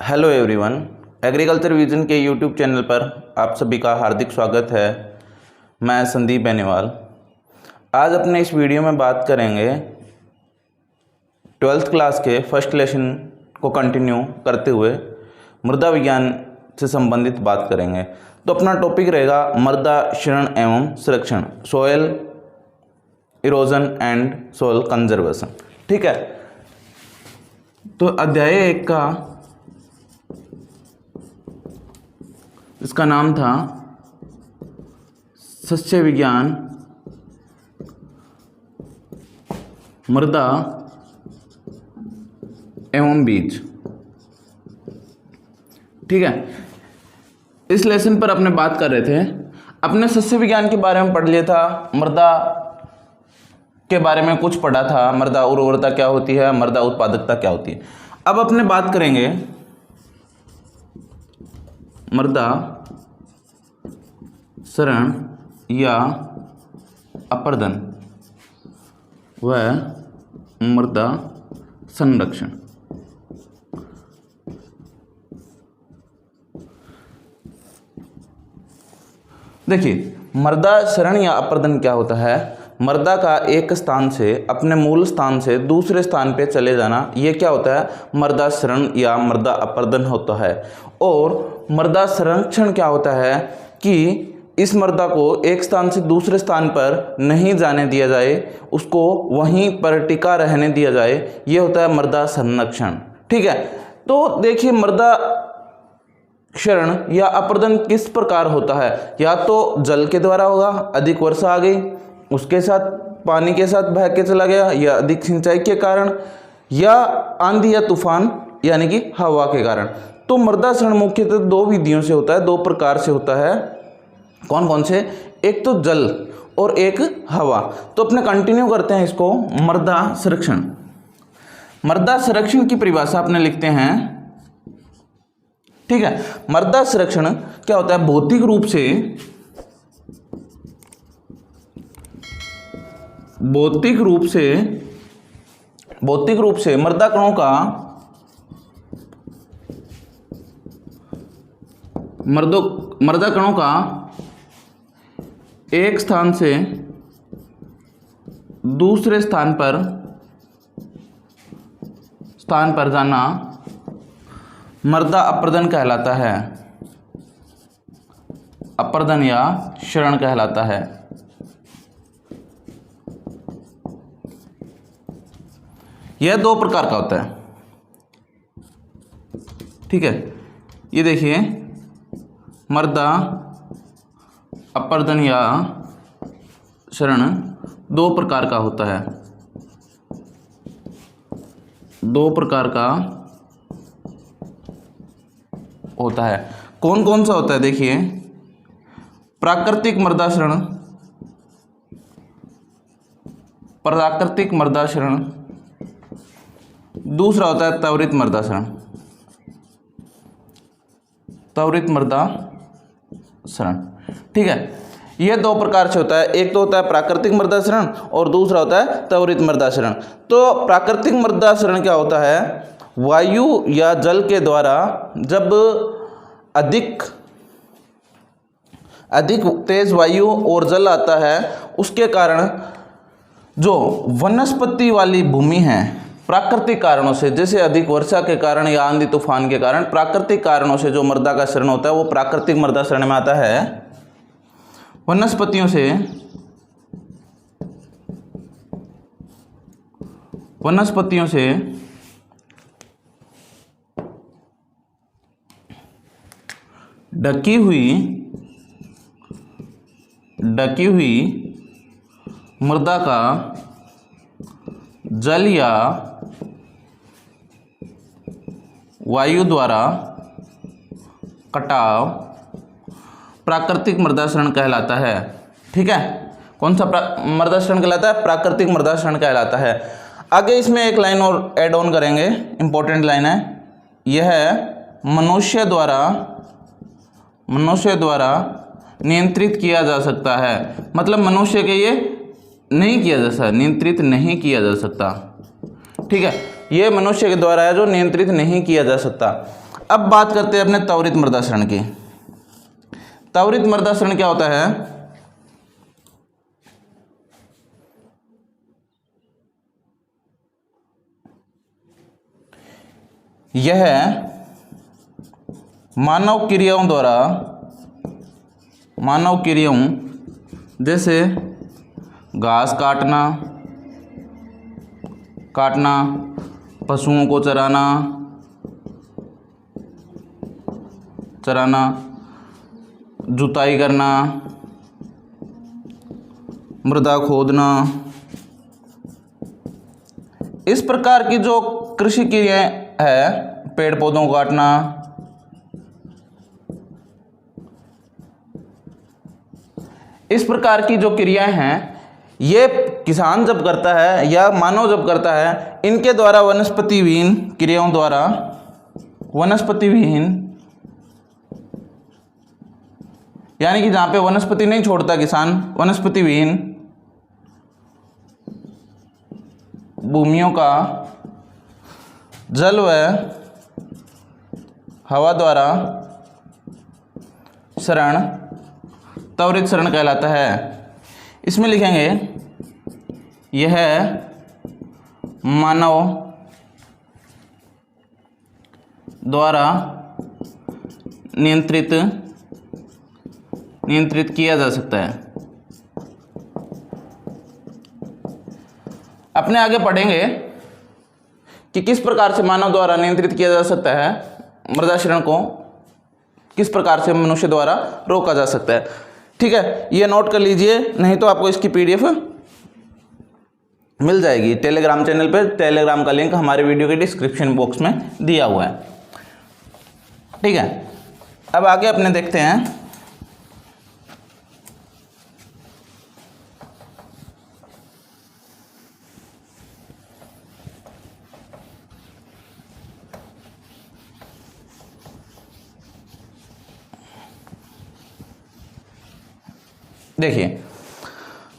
Hello everyone, agriculture vision के YouTube channel पर आप सभी का हार्दिक स्वागत है। मैं संदीप बेनीवाल। आज अपने इस वीडियो में बात करेंगे 12th क्लास के फर्स्ट लेसन को कंटिन्यू करते हुए मृदा विज्ञान से संबंधित बात करेंगे। तो अपना टॉपिक रहेगा मृदा क्षरण एवं संरक्षण, soil erosion and soil conservation. ठीक है, तो अध्याय 1 का इसका नाम था सस्य विज्ञान, मृदा एवं बीज। ठीक है, इस लेसन पर अपने बात कर रहे थे। अपने सस्य विज्ञान के बारे में पढ़ लिया था, मृदा के बारे में कुछ पढ़ा था, मृदा उर्वरता क्या होती है, मृदा उत्पादकता क्या होती है। अब अपने बात करेंगे मृदा क्षरण या अपर्दन व मृदा संरक्षण। देखिए, मृदा क्षरण या अपर्दन क्या होता है। मृदा का एक स्थान से अपने मूल स्थान से दूसरे स्थान पे चले जाना, ये क्या होता है, मृदा क्षरण या मृदा अपर्दन होता है। और मृदा संरक्षण क्या होता है कि इस मृदा को एक स्थान से दूसरे स्थान पर नहीं जाने दिया जाए, उसको वहीं पर टिका रहने दिया जाए, ये होता है मृदा संरक्षण। ठीक है, तो देखिए मृदा क्षरण या अपर्दन किस प्रकार होता है। या तो जल के द्वारा होगा, अधिक वर्षा आ गई उसके साथ पानी के साथ बह के चला गया, या अधिक सिंचाई के कारण, या आंधी या तूफान यानी कि हवा के कारण। तो मृदा क्षरण मुख्यतः दो विधियों से होता है, दो प्रकार से होता है। कौन कौन से? एक तो जल और एक हवा। तो अपने कंटिन्यू करते हैं इसको। मृदा संरक्षण, मृदा संरक्षण की परिभाषा अपने लिखते हैं। ठीक है, मृदा संरक्षण क्या होता है, भौतिक रूप से मृदा कणों का एक स्थान से दूसरे स्थान पर जाना मृदा अपर्दन कहलाता है, अपर्दन या क्षरण कहलाता है। यह दो प्रकार का होता है। ठीक है, ये देखिए मृदा अपर्दन या क्षरण दो प्रकार का होता है, दो प्रकार का होता है। कौन कौन सा होता है देखिए, प्राकृतिक मृदा क्षरण, दूसरा होता है त्वरित मृदा क्षरण। ठीक है, यह दो प्रकार से होता है। एक तो होता है प्राकृतिक मृदा क्षरण और दूसरा होता है त्वरित मृदा क्षरण। तो प्राकृतिक मृदा क्षरण क्या होता है, वायु या जल के द्वारा जब अधिक तेज वायु और जल आता है, उसके कारण जो वनस्पति वाली भूमि है, प्राकृतिक कारणों से, जैसे अधिक वर्षा के कारण या आंधी तूफान के कारण, प्राकृतिक कारणों से जो मृदा का क्षरण होता है वो प्राकृतिक मृदा क्षरण में आता है। वनस्पतियों से ढकी हुई मृदा का जल या वायु द्वारा कटाव प्राकृतिक मृदा क्षरण कहलाता है। ठीक है, कौन सा मृदा क्षरण कहलाता है, प्राकृतिक मृदा क्षरण कहलाता है। आगे इसमें एक लाइन और ऐड ऑन करेंगे, इंपॉर्टेंट लाइन है, यह मनुष्य द्वारा नियंत्रित किया जा सकता है। मतलब मनुष्य के ये नहीं किया जा सकता, नियंत्रित नहीं किया जा सकता। ठीक है, ये मनुष्य के द्वारा है जो नियंत्रित नहीं किया जा सकता। अब बात करते हैं अपने त्वरित मृदाशरण की। त्वरित मृदाशरण क्या होता है? यह मानव क्रियाओं जैसे घास काटना, पशुओं को चराना, जुताई करना, मृदा खोदना, इस प्रकार की जो कृषि क्रियाएं है, पेड़ पौधों को काटना, इस प्रकार की जो क्रियाएं हैं, ये किसान जब करता है या मानव जब करता है, इनके द्वारा वनस्पति विहीन क्रियाओं द्वारा, वनस्पति विहीन यानी कि जहां पे वनस्पति नहीं छोड़ता किसान, वनस्पति विहीन भूमियों का जल व हवा द्वारा शरण त्वरित शरण कहलाता है। इसमें लिखेंगे यह मानव द्वारा नियंत्रित किया जा सकता है। अपने आगे पढ़ेंगे कि किस प्रकार से मानव द्वारा नियंत्रित किया जा सकता है, मृदाशरण को किस प्रकार से मनुष्य द्वारा रोका जा सकता है। ठीक है, ये नोट कर लीजिए, नहीं तो आपको इसकी पीडीएफ मिल जाएगी टेलीग्राम चैनल पे। टेलीग्राम का लिंक हमारे वीडियो के डिस्क्रिप्शन बॉक्स में दिया हुआ है। ठीक है, अब आगे अपने देखते हैं देखिए,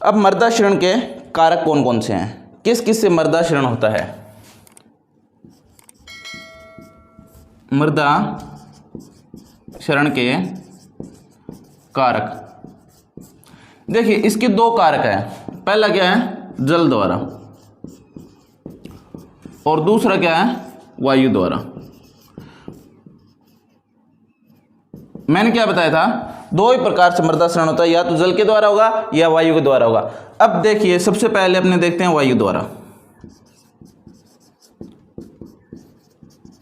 अब मृदाशरण के कारक कौन कौन से हैं, किस किस से मृदाशरण होता है। मृदाशरण के कारक, देखिए इसके दो कारक हैं। पहला क्या है? जल द्वारा, और दूसरा क्या है? वायु द्वारा। मैंने क्या बताया था? दो ही प्रकार से मृदाशरण होता है, या तो जल के द्वारा होगा या वायु के द्वारा होगा। अब देखिए, सबसे पहले अपने देखते हैं वायु द्वारा।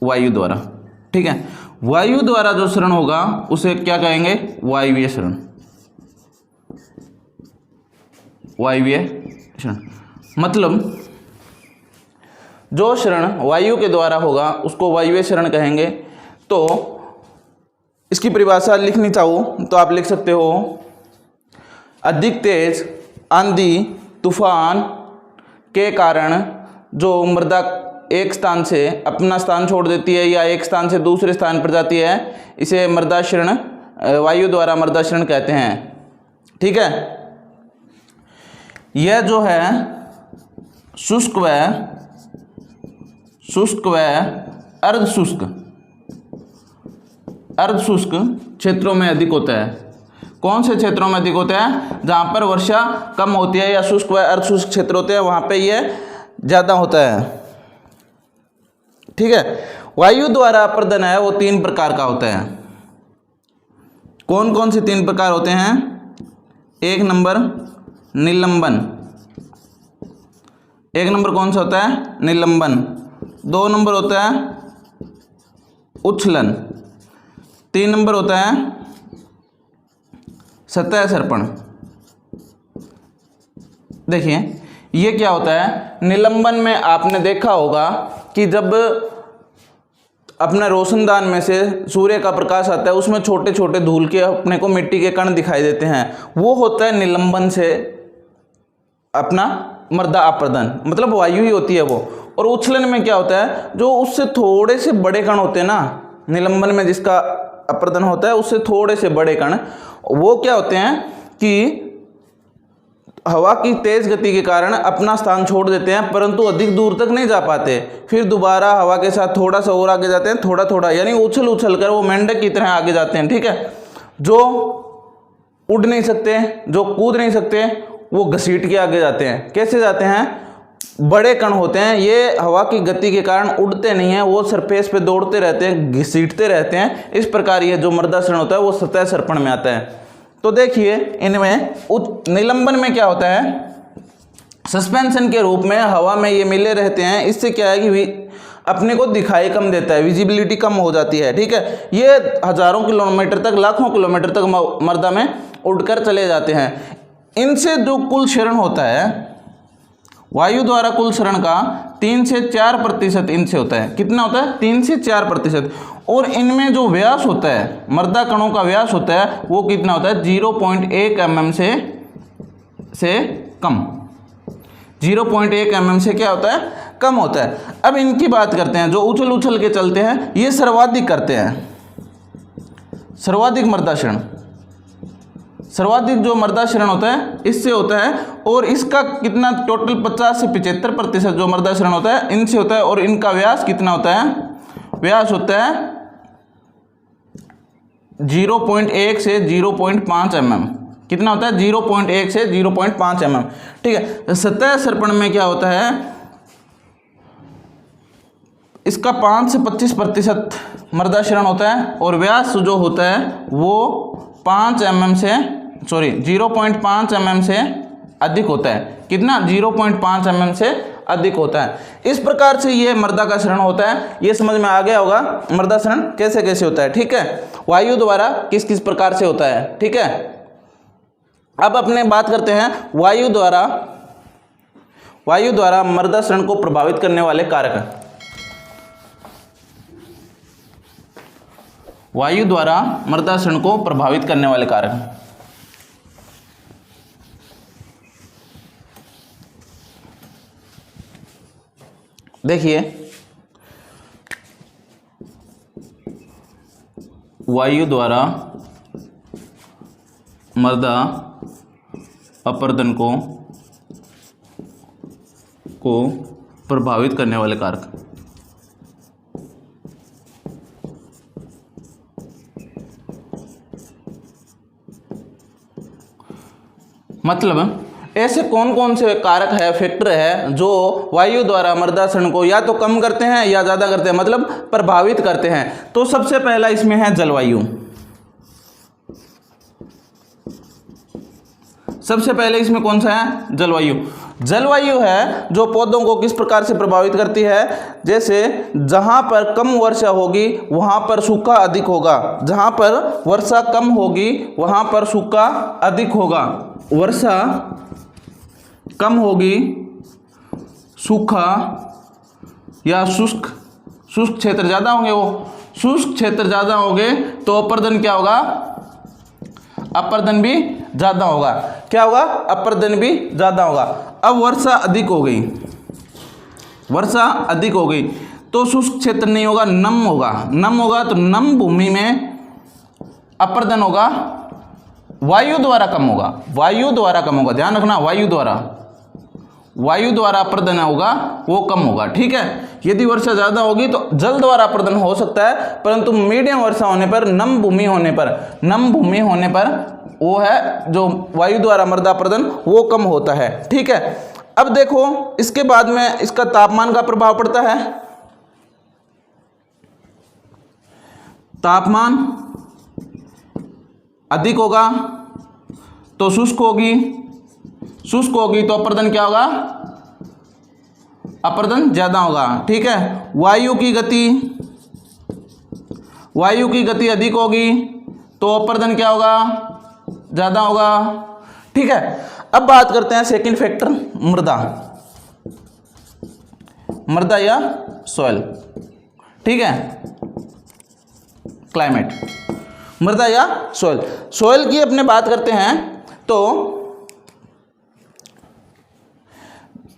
वायु द्वारा, ठीक है, वायु द्वारा जो शरण होगा उसे क्या कहेंगे? वायवीय शरण। वायवीय शरण मतलब जो शरण वायु के द्वारा होगा उसको वायवीय शरण कहेंगे। तो इसकी परिभाषा लिखनी चाहो तो आप लिख सकते हो, अधिक तेज आंधी तूफान के कारण जो मृदा एक स्थान से अपना स्थान छोड़ देती है या एक स्थान से दूसरे स्थान पर जाती है, इसे मृदाशरण, वायु द्वारा मृदाशरण कहते हैं। ठीक है, यह जो है शुष्क व अर्धशुष्क क्षेत्रों में अधिक होता है। कौन से क्षेत्रों में अधिक होता है? जहां पर वर्षा कम होती है या शुष्क व अर्धशुष्क क्षेत्र होते हैं, वहां पे ये ज्यादा होता है। ठीक है, वायु द्वारा अपर्दन है वो 3 प्रकार का होता है। कौन कौन से 3 प्रकार होते हैं? 1 नंबर निलंबन। 1 नंबर कौन सा होता है? निलंबन। 2 नंबर होता है उच्छलन। 3 नंबर होता है सतह सर्पण। देखिए ये क्या होता है? निलंबन में आपने देखा होगा कि जब अपने रोशनदान में से सूर्य का प्रकाश आता है, उसमें छोटे छोटे धूल के अपने को मिट्टी के कण दिखाई देते हैं, वो होता है निलंबन से अपना मृदा अपर्दन, मतलब वायु ही होती है वो। और उच्छलन में क्या होता है? जो उससे थोड़े से बड़े कण होते हैं ना, निलंबन में जिसका अपर्दन होता है उससे थोड़े से बड़े कण, वो क्या होते हैं कि हवा की तेज गति के कारण अपना स्थान छोड़ देते हैं, परंतु अधिक दूर तक नहीं जा पाते, फिर दोबारा हवा के साथ थोड़ा सा और आगे जाते हैं, थोड़ा थोड़ा, यानी उछल उछल कर वो मेंढक की तरह आगे जाते हैं। ठीक है, जो उड़ नहीं सकते, जो कूद नहीं सकते, वो घसीट के आगे जाते हैं। कैसे जाते हैं? बड़े कण होते हैं, ये हवा की गति के कारण उड़ते नहीं हैं, वो सरफेस पे दौड़ते रहते हैं, घसीटते रहते हैं। इस प्रकार ये जो मृदा क्षरण होता है वो सतह सर्पण में आता है। तो देखिए इनमें निलंबन में क्या होता है, सस्पेंशन के रूप में हवा में ये मिले रहते हैं। इससे क्या है कि अपने को दिखाई कम देता है, विजिबिलिटी कम हो जाती है। ठीक है, ये हजारों किलोमीटर तक, लाखों किलोमीटर तक मृदा में उड़कर चले जाते हैं। इनसे जो कुल क्षरण होता है, वायु द्वारा कुल क्षरण का 3 से 4% इनसे होता है। कितना होता है? 3 से 4%। और इनमें जो व्यास होता है, मृदा कणों का व्यास होता है, वो कितना होता है? 0.1 mm से कम। 0.1 mm से क्या होता है? कम होता है। अब इनकी बात करते हैं, जो उछल उछल के चलते हैं, ये सर्वाधिक करते हैं, सर्वाधिक मृदा क्षरण। सर्वाधिक जो मृदा क्षरण होता है इससे होता है, और इसका कितना टोटल 50 से 75% जो मृदा क्षरण होता है इनसे होता है। और इनका व्यास कितना होता है? व्यास होता है 0.1 से 0.5 mm। कितना होता है? 0.1 से 0.5 mm। ठीक है, सतह सर्पण में क्या होता है, इसका 5 से 25% मृदा क्षरण होता है, और व्यास जो होता है वो 5 mm से 0.5 mm से अधिक होता है। कितना? 0.5 mm से अधिक होता है। इस प्रकार से ये मृदा का क्षरण होता है। ये समझ में आ गया होगा मृदा क्षरण कैसे कैसे होता है। ठीक है, वायु द्वारा किस किस प्रकार से होता है। ठीक है, अब अपने बात करते हैं वायु द्वारा मृदा क्षरण को प्रभावित करने वाले कारक। वायु द्वारा मृदा क्षरण को प्रभावित करने वाले कारक। देखिए, वायु द्वारा मृदा अपरदन को प्रभावित करने वाले कारक। मतलब ऐसे कौन कौन से कारक है, फैक्टर है, जो वायु द्वारा मृदा क्षरण को या तो कम करते हैं या ज़्यादा करते हैं, मतलब प्रभावित करते हैं। तो सबसे पहला इसमें है जलवायु। सबसे पहले इसमें कौन सा है? जलवायु। जलवायु है जो पौधों को किस प्रकार से प्रभावित करती है, जैसे जहां पर कम वर्षा होगी वहां पर सूखा अधिक होगा, जहां पर वर्षा कम होगी वहां पर सूखा अधिक होगा। वर्षा कम होगी, सूखा या शुष्क क्षेत्र ज़्यादा होंगे, वो शुष्क क्षेत्र ज़्यादा होंगे तो अपर्दन क्या होगा? अपर्दन भी ज़्यादा होगा। क्या होगा? अपर्दन भी ज़्यादा होगा। अब वर्षा अधिक हो गई, वर्षा अधिक हो गई तो शुष्क क्षेत्र नहीं होगा, नम होगा। नम होगा तो नम भूमि में अपर्दन होगा, वायु द्वारा कम होगा। वायु द्वारा कम होगा, ध्यान रखना, वायु द्वारा अपर्दन होगा वो कम होगा। ठीक है, यदि वर्षा ज़्यादा होगी तो जल द्वारा अपर्दन हो सकता है, परंतु मीडियम वर्षा होने पर, नम भूमि होने पर वो है जो वायु द्वारा मृदा अपर्दन वो कम होता है। ठीक है, अब देखो इसके बाद में इसका तापमान का प्रभाव पड़ता है। तापमान अधिक होगा तो शुष्क होगी तो अपर्दन क्या होगा? अपर्दन ज्यादा होगा। ठीक है, वायु की गति अधिक होगी तो अपर्दन क्या होगा? ज्यादा होगा। ठीक है, अब बात करते हैं सेकंड फैक्टर, मृदा या सॉइल। ठीक है, क्लाइमेट, मृदा या सॉइल की अपने बात करते हैं तो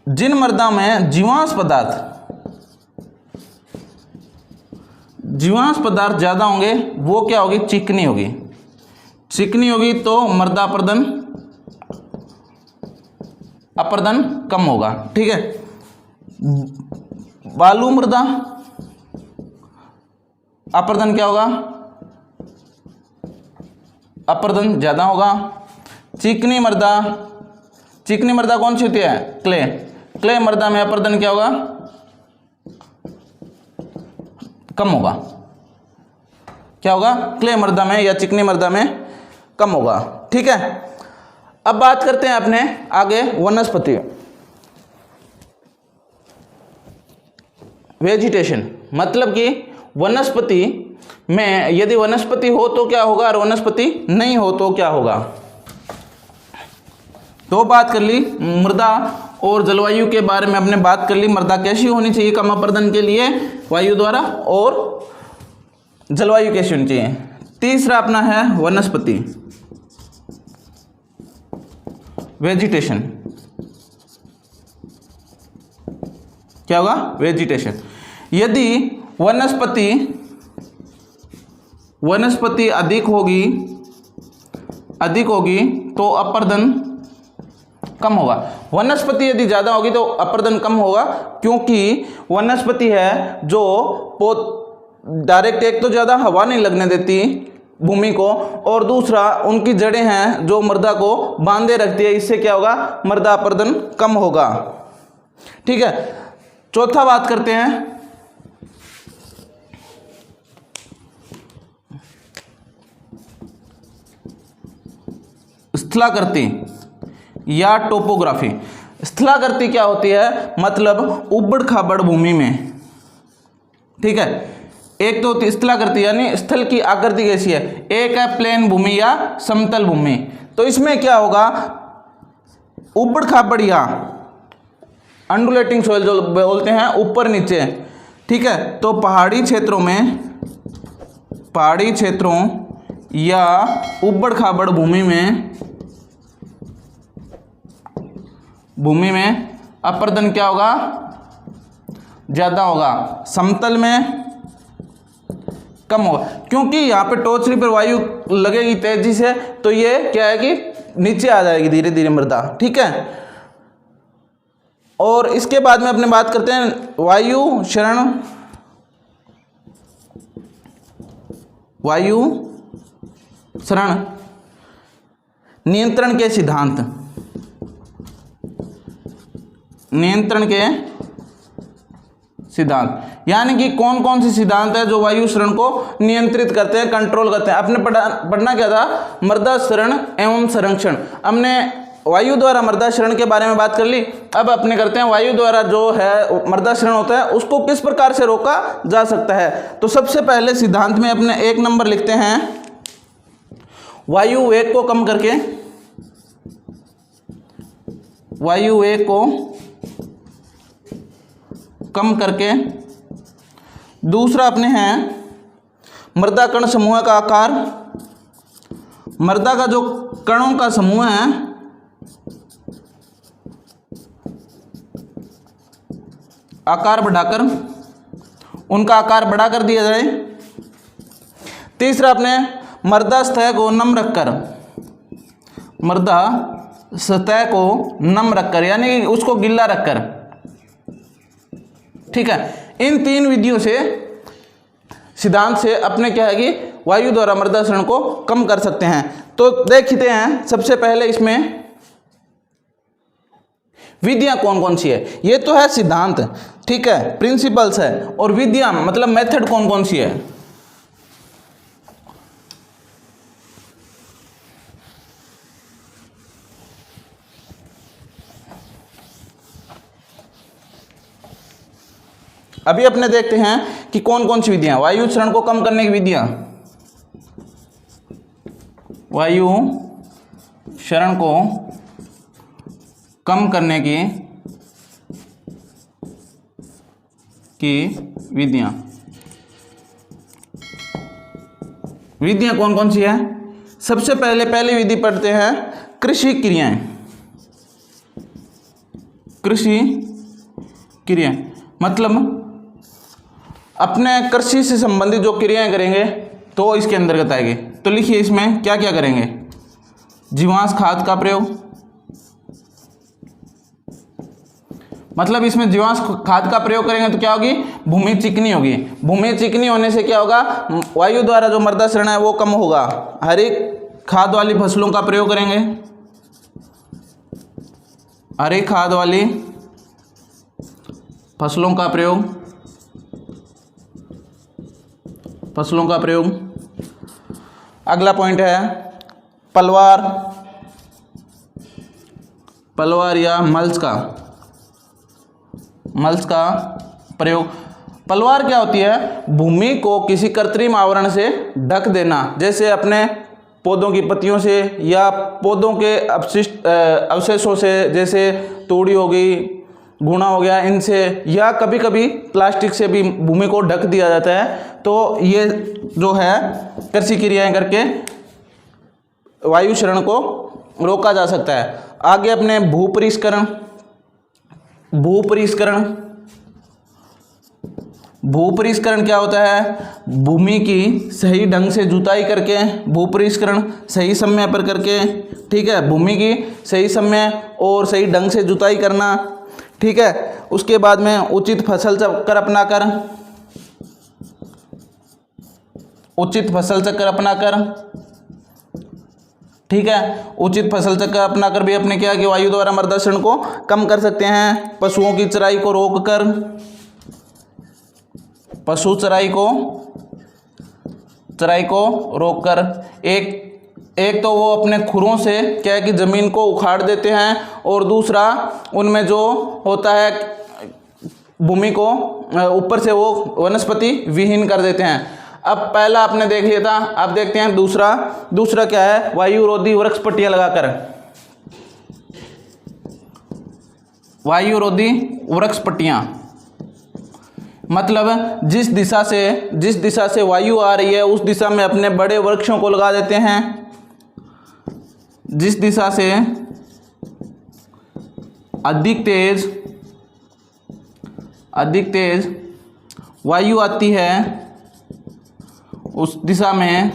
जिन मृदा में जीवांश पदार्थ ज्यादा होंगे वो क्या होगी? चिकनी होगी तो मृदा अपर्दन अपर्दन कम होगा। ठीक है, बालू मृदा अपर्दन क्या होगा, अपर्दन ज्यादा होगा। चिकनी मृदा, चिकनी मृदा कौन सी होती है, क्ले, क्ले मृदा में अपर्दन क्या होगा, कम होगा। क्या होगा, क्ले मृदा में या चिकनी मृदा में कम होगा। ठीक है, अब बात करते हैं अपने आगे वनस्पति, वेजिटेशन, मतलब कि वनस्पति में यदि वनस्पति हो तो क्या होगा और वनस्पति नहीं हो तो क्या होगा। तो बात कर ली मृदा और जलवायु के बारे में, हमने बात कर ली मृदा कैसी होनी चाहिए कम अपर्दन के लिए वायु द्वारा, और जलवायु कैसी होनी चाहिए। तीसरा अपना है वनस्पति, वेजिटेशन। क्या होगा, वेजिटेशन। यदि वनस्पति अधिक होगी तो अपर्दन कम होगा। वनस्पति यदि ज्यादा होगी तो अपर्दन कम होगा, क्योंकि वनस्पति है जो डायरेक्ट एक तो ज्यादा हवा नहीं लगने देती भूमि को, और दूसरा उनकी जड़ें हैं जो मृदा को बांधे रखती है, इससे क्या होगा, मृदा अपर्दन कम होगा। ठीक है, चौथा बात करते हैं स्थलाकृति या टोपोग्राफी। स्थलाकृति क्या होती है, मतलब उबड़ खाबड़ भूमि में। ठीक है, एक तो होती है स्थलाकृति यानी स्थल की आकृति कैसी है, एक है प्लेन भूमि या समतल भूमि। तो इसमें क्या होगा, उबड़ खाबड़ या अंडुलेटिंग सोइल जो बोलते हैं, ऊपर नीचे। ठीक है, तो पहाड़ी क्षेत्रों या उबड़ खाबड़ भूमि में अपर्दन क्या होगा, ज्यादा होगा, समतल में कम होगा, क्योंकि यहाँ पे टोचरी पर वायु लगेगी तेजी से, तो ये क्या है कि नीचे आ जाएगी धीरे धीरे मृदा। ठीक है, और इसके बाद में अपने बात करते हैं वायु क्षरण नियंत्रण के सिद्धांत। यानी कि कौन कौन से सिद्धांत है जो वायु क्षरण को नियंत्रित करते हैं, कंट्रोल करते हैं। आपने पढ़ना क्या था, मृदा क्षरण एवं संरक्षण। हमने वायु द्वारा मृदा क्षरण के बारे में बात कर ली, अब अपने करते हैं वायु द्वारा जो है मृदा क्षरण होता है उसको किस प्रकार से रोका जा सकता है। तो सबसे पहले सिद्धांत में अपने 1 नंबर लिखते हैं, वायु वेग को कम करके, वायु वेग को कम करके। दूसरा अपने हैं मृदा कण समूह का आकार, मृदा का जो कणों का समूह है आकार बढ़ाकर, उनका आकार बढ़ा कर दिया जाए। तीसरा अपने मृदा सतह को नम रखकर, मृदा सतह को नम रखकर यानी उसको गिल्ला रखकर। ठीक है, इन 3 विधियों से, सिद्धांत से अपने क्या है कि वायु द्वारा मृदा क्षरण को कम कर सकते हैं। तो देखते हैं सबसे पहले इसमें विधियां कौन कौन सी है। ये तो है सिद्धांत, ठीक है, प्रिंसिपल्स है, और विधियां मतलब मेथड कौन कौन सी है। अभी अपने देखते हैं कि कौन कौन सी विधियां, वायु क्षरण को कम करने की विधियां, वायु क्षरण को कम करने की विधियां। विधियां कौन कौन सी है। सबसे पहली विधि पढ़ते हैं कृषि क्रियाएं। कृषि क्रियाएं मतलब अपने कृषि से संबंधित जो क्रियाएं करेंगे तो इसके अंतर्गत आएगी। तो लिखिए इसमें क्या क्या करेंगे। जीवांश खाद का प्रयोग, मतलब इसमें जीवाश्म खाद का प्रयोग करेंगे तो क्या होगी, भूमि चिकनी होगी। भूमि चिकनी होने से क्या होगा, वायु द्वारा जो मृदा क्षरण है वो कम होगा। हरित खाद वाली फसलों का प्रयोग करेंगे, हरित खाद वाली फसलों का प्रयोग। अगला पॉइंट है पलवार या मल्च का प्रयोग। पलवार क्या होती है, भूमि को किसी कृत्रिम आवरण से ढक देना, जैसे अपने पौधों की पत्तियों से या पौधों के अवशेषों से, जैसे तूड़ी हो गई, घुना हो गया, इनसे, या कभी कभी प्लास्टिक से भी भूमि को ढक दिया जाता है। तो ये जो है कृषि क्रियाएं करके वायु क्षरण को रोका जा सकता है। आगे अपने भूपरिष्करण क्या होता है, भूमि की सही ढंग से जुताई करके, भूपरिष्करण सही समय पर करके, ठीक है, भूमि की सही समय और सही ढंग से जुताई करना, ठीक है। उसके बाद में उचित फसल चक्र अपनाकर, ठीक है, उचित फसल चक्र अपनाकर भी अपने क्या कि वायु द्वारा मृदा क्षरण को कम कर सकते हैं। पशुओं की चराई को रोककर, एक तो वो अपने खुरों से क्या है कि जमीन को उखाड़ देते हैं, और दूसरा उनमें जो होता है भूमि को ऊपर से वो वनस्पति विहीन कर देते हैं। अब पहला आपने देख लिया था, अब देखते हैं दूसरा क्या है, वायुरोधी वृक्ष पट्टियां लगाकर। वायुरोधी वृक्ष पट्टियां मतलब जिस दिशा से वायु आ रही है उस दिशा में अपने बड़े वृक्षों को लगा देते हैं। जिस दिशा से अधिक तेज वायु आती है उस दिशा में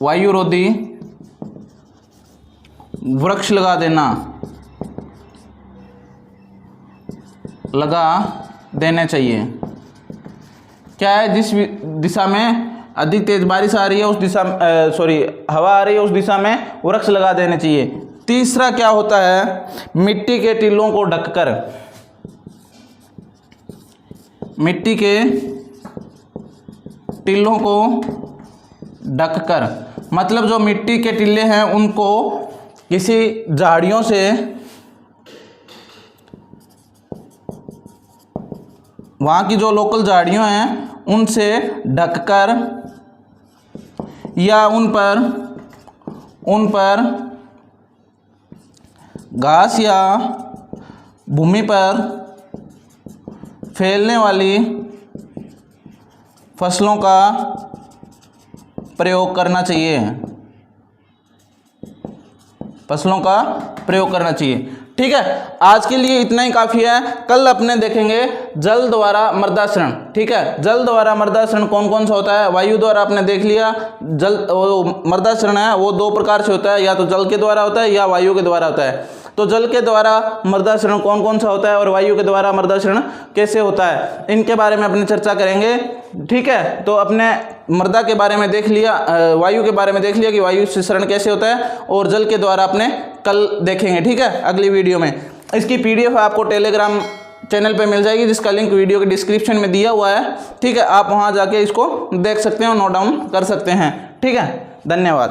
वायुरोधी वृक्ष लगा देने चाहिए। क्या है, जिस दिशा में अधिक तेज बारिश आ रही है उस दिशा हवा आ रही है उस दिशा में वृक्ष लगा देने चाहिए। तीसरा क्या होता है, मिट्टी के टीलों को ढककर, मतलब जो मिट्टी के टीले हैं उनको किसी झाड़ियों से, वहाँ की जो लोकल झाड़ियों हैं उनसे ढककर या उन पर घास या भूमि पर फैलने वाली फसलों का प्रयोग करना चाहिए। ठीक है, आज के लिए इतना ही काफ़ी है। कल अपने देखेंगे जल द्वारा मृदा क्षरण। ठीक है, जल द्वारा मृदा क्षरण कौन कौन सा होता है। वायु द्वारा आपने देख लिया, मृदा क्षरण है वो दो प्रकार से होता है, या तो जल के द्वारा होता है या वायु के द्वारा होता है। तो जल के द्वारा मृदा क्षरण कौन कौन सा होता है और वायु के द्वारा मृदा क्षरण कैसे होता है, इनके बारे में अपनी चर्चा करेंगे। ठीक है, तो अपने मृदा के बारे में देख लिया, वायु के बारे में देख लिया कि वायु से क्षरण कैसे होता है, और जल के द्वारा अपने कल देखेंगे। ठीक है, अगली वीडियो में। इसकी PDF आपको टेलीग्राम चैनल पे मिल जाएगी, जिसका लिंक वीडियो के डिस्क्रिप्शन में दिया हुआ है। ठीक है, आप वहाँ जाके इसको देख सकते हैं और नोट डाउन कर सकते हैं। ठीक है, धन्यवाद।